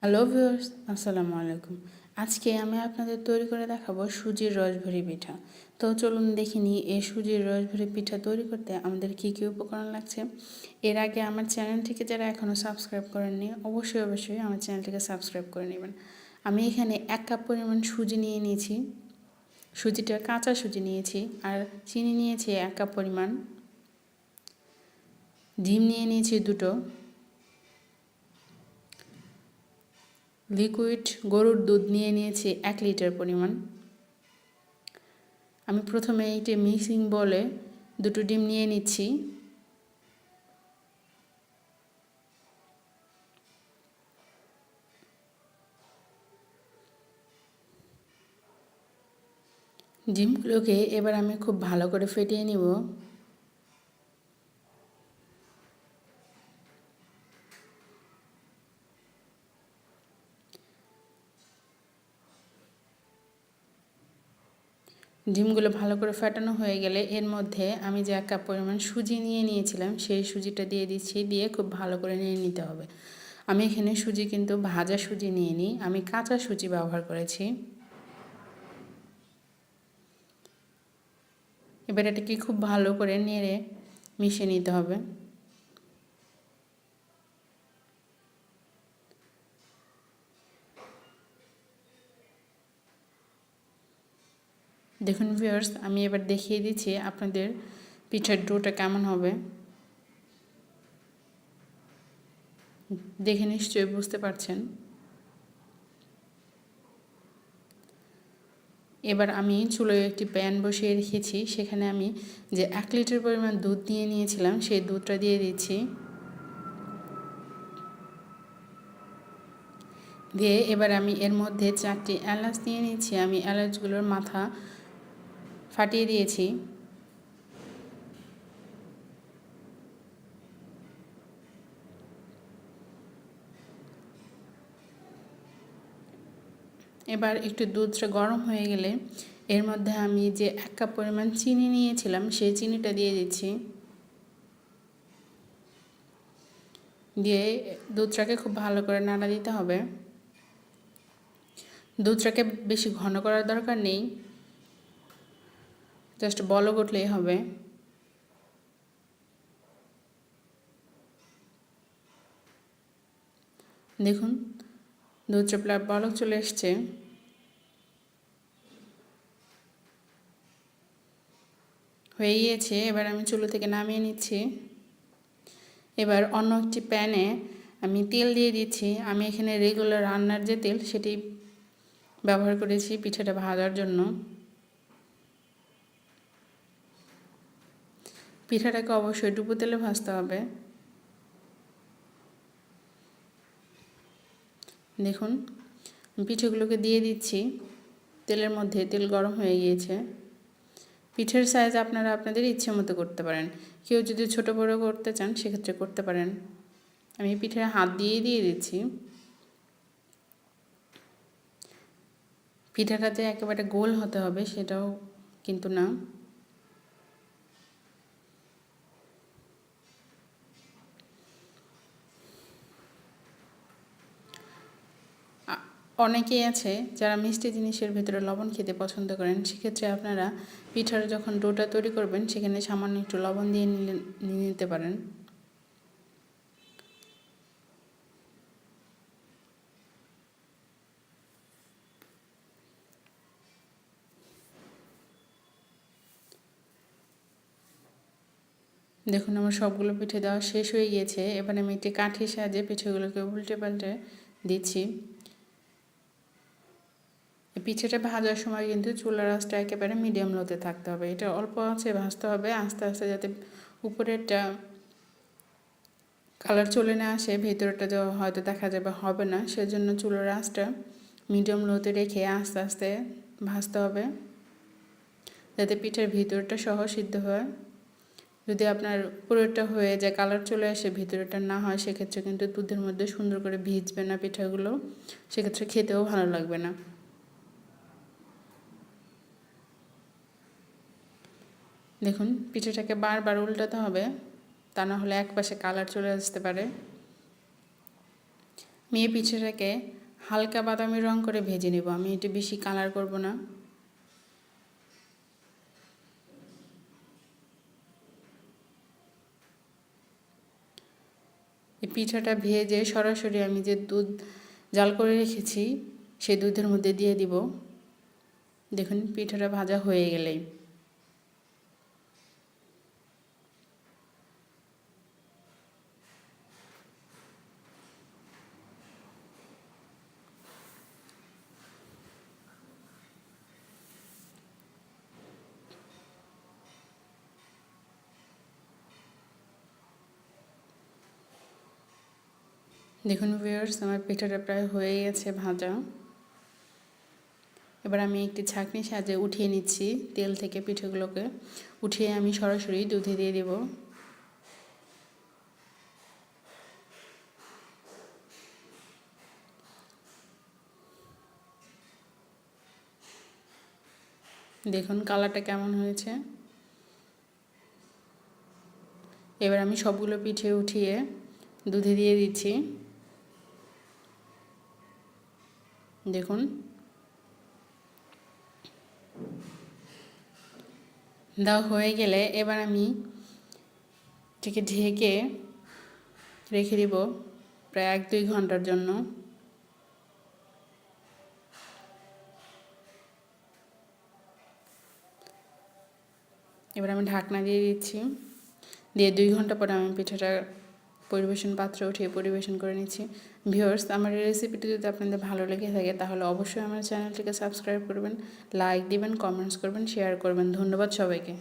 Hello viewers, আসসালামু আলাইকুম। আজকে আমি আপনাদের তৈরি করে দেখাবো সুজির রসভরি পিঠা। তো চলুন দেখে নিই এই সুজির রসভরি পিঠা তৈরি করতে আমাদের কী কী উপকরণ লাগছে। এর আগে আমার চ্যানেলটিকে যারা এখনও সাবস্ক্রাইব করেননি অবশ্যই আমার চ্যানেলটিকে সাবস্ক্রাইব করে নেবেন। আমি এখানে 1 কাপ পরিমাণ সুজি নিয়ে নিয়েছি, সুজিটা কাঁচা সুজি নিয়েছি, আর চিনি নিয়েছি 1 কাপ পরিমাণ, ডিম নিয়ে নিয়েছি 2টো, লিকুইড গরুর দুধ নিয়ে নিয়েছি 1 লিটার পরিমাণ। আমি প্রথমে এইটি মিক্সিং বলে 2টো ডিম নিয়ে নিচ্ছি। ডিমগুলোকে এবার আমি খুব ভালো করে ফেটিয়ে নিব। ডিমগুলো ভালো করে ফেটানো হয়ে গেলে এর মধ্যে আমি যে 1 কাপ পরিমাণ সুজি নিয়ে নিয়েছিলাম সেই সুজিটা দিয়ে দিচ্ছি, দিয়ে খুব ভালো করে নিয়ে নিতে হবে। আমি এখানে সুজি কিন্তু ভাজা সুজি নিয়ে নিই, আমি কাঁচা সুজি ব্যবহার করেছি। এবার এটাকে খুব ভালো করে নেড়ে মিশিয়ে নিতে হবে। দেখুন ভিউয়ার্স, আমি এবার দেখিয়ে দিচ্ছি আপনাদের পিঠার ডোটা কেমন হবে। দেখে নিশ্চয়ই বুঝতে পারছেন। এবার আমি চুলোয় একটি প্যান বসিয়ে রেখেছি, সেখানে আমি যে 1 লিটার পরিমাণ দুধ নিয়ে নিয়েছিলাম সেই দুধটা দিয়ে দিচ্ছি। দিয়ে এবার আমি এর মধ্যে 4টি এলাচ নিয়ে নিচ্ছি, আমি এলাচগুলোর মাথা ফাটিয়ে দিয়েছি। এবার একটু দুধটা গরম হয়ে গেলে এর মধ্যে আমি যে 1 কাপ পরিমাণ চিনি নিয়েছিলাম সেই চিনিটা দিয়ে দিচ্ছি। দিয়ে দুধটাকে খুব ভালো করে নাড়া দিতে হবে। দুধটাকে বেশি ঘন করার দরকার নেই, জাস্ট বলক উঠলেই হবে। দেখুন দুধটা প্রায় বলক চলে এসছে। হয়ে গিয়েছে, এবার আমি চুলো থেকে নামিয়ে নিচ্ছি। এবার অন্য একটি প্যানে আমি তেল দিয়ে দিচ্ছি। আমি এখানে রেগুলার রান্নার যে তেল সেটি ব্যবহার করেছি পিঠাটা ভাজার জন্য। পিঠাটাকে অবশ্যই ডুবো তেলে ভাজতে হবে। দেখুন পিঠেগুলোকে দিয়ে দিচ্ছি তেলের মধ্যে, তেল গরম হয়ে গিয়েছে। পিঠের সাইজ আপনারা আপনাদের ইচ্ছে মতো করতে পারেন, কেউ যদি ছোট বড় করতে চান সেক্ষেত্রে করতে পারেন। আমি পিঠের হাত দিয়েই দিয়ে দিচ্ছি। পিঠাটা যে একেবারে গোল হতে হবে সেটাও কিন্তু না। অনেকেই আছে যারা মিষ্টি জিনিসের ভিতরে লবণ খেতে পছন্দ করেন, সেক্ষেত্রে আপনারা পিঠার যখন ডোটা তৈরি করবেন সেখানে সামান্য একটু লবণ দিয়ে নিতে পারেন। দেখুন আমার সবগুলো পিঠে দেওয়া শেষ হয়ে গিয়েছে। এবার আমি একটি কাঠির সাহায্যে পিঠেগুলোকে উল্টে পাল্টে দিচ্ছি। পিঠেটা ভাজার সময় কিন্তু চুলার আঁচটা একেবারে মিডিয়াম লোতে থাকতে হবে। এটা অল্প আঁচে ভাজতে হবে, আস্তে আস্তে যাতে উপরেরটা কালার চলে না আসে, ভেতরটা যে হয়তো দেখা যাবে হবে না, সেজন্য চুলার আঁচটা মিডিয়াম লোতে রেখে আস্তে আস্তে ভাজতে হবে যাতে পিঠের ভিতরটা সহ সিদ্ধ হয়। যদি আপনার পুরোটা হয়ে যায়, কালার চলে আসে, ভিতরেটা না হয়, সেক্ষেত্রে কিন্তু দুধের মধ্যে সুন্দর করে ভিজবে না পিঠাগুলো, সেক্ষেত্রে খেতেও ভালো লাগবে না। দেখুন পিঠাটাকে বারবার উল্টাতে হবে, তা না হলে এক পাশে কালার চলে আসতে পারে। আমি এই পিঠাটাকে হালকা বাদামি রং করে ভেজে নেব, আমি এটা বেশি কালার করব না। এই পিঠাটা ভেজে সরাসরি আমি যে দুধ জাল করে রেখেছি সেই দুধের মধ্যে দিয়ে দিব। দেখুন পিঠাটা ভাজা হয়ে গেলেই দেখুন ভিউয়ার্স, আমার পিঠাটা প্রায় হয়ে গেছে ভাজা। এবার আমি একটি ছাঁকনির সাহায্যে উঠিয়ে নিচ্ছি তেল থেকে পিঠাগুলোকে। উঠিয়ে আমি সরাসরি দুধে দিয়ে দেব। দেখুন কালারটা কেমন হয়েছে। এবার আমি সবগুলো পিঠে উঠিয়ে দুধে দিয়ে দিচ্ছি। দেখুন দাও হয়ে গেলে এবার আমি এটাকে ঢেকে রেখে দিব প্রায় 1-2 ঘন্টার জন্য। এবার আমি ঢাকনা দিয়ে দিচ্ছি, দিয়ে 2 ঘন্টা পরে আমি পিঠাটা পরিবেশন পাত্রে উঠিয়ে পরিবেশন করে নিচ্ছি। ভিউয়ার্স, আমার এই রেসিপিটি যদি আপনাদের ভালো লেগে থাকে তাহলে অবশ্যই আমার চ্যানেলটিকে সাবস্ক্রাইব করবেন, লাইক দিবেন, কমেন্টস করবেন, শেয়ার করবেন। ধন্যবাদ সবাইকে।